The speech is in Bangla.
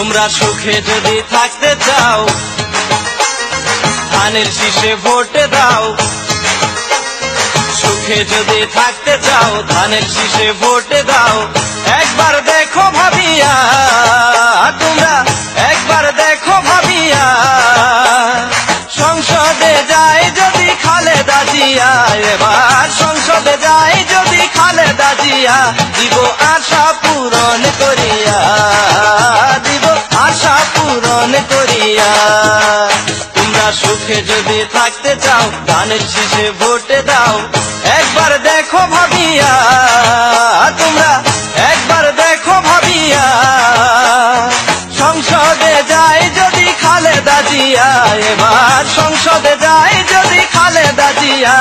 তোমরা সুখে যদি থাকতে চাও ধানের শীষে ভোট দাও। সুখে যদি থাকতে চাও ধানের শীষে ভোট দাও। একবার দেখো ভাবিয়া, তোমরা একবার দেখো ভাবিয়া, সংসদে যায় যদি খালেদা জিয়া, এবার সংসদে যায় যদি খালেদা জিয়া, দিব আশা পূরণ করিয়া, দিব আশা পূরণ করিয়া। তোমরা সুখে যদি থাকতে চাও ধানের শীষে ভোট দাও। একবার দেখো ভাবিয়া, তোমরা একবার দেখো ভাবিয়া, সংসদে যায় যদি খালেদা জিয়া, এবার সংসদে যায় যদি খালেদা জিয়া।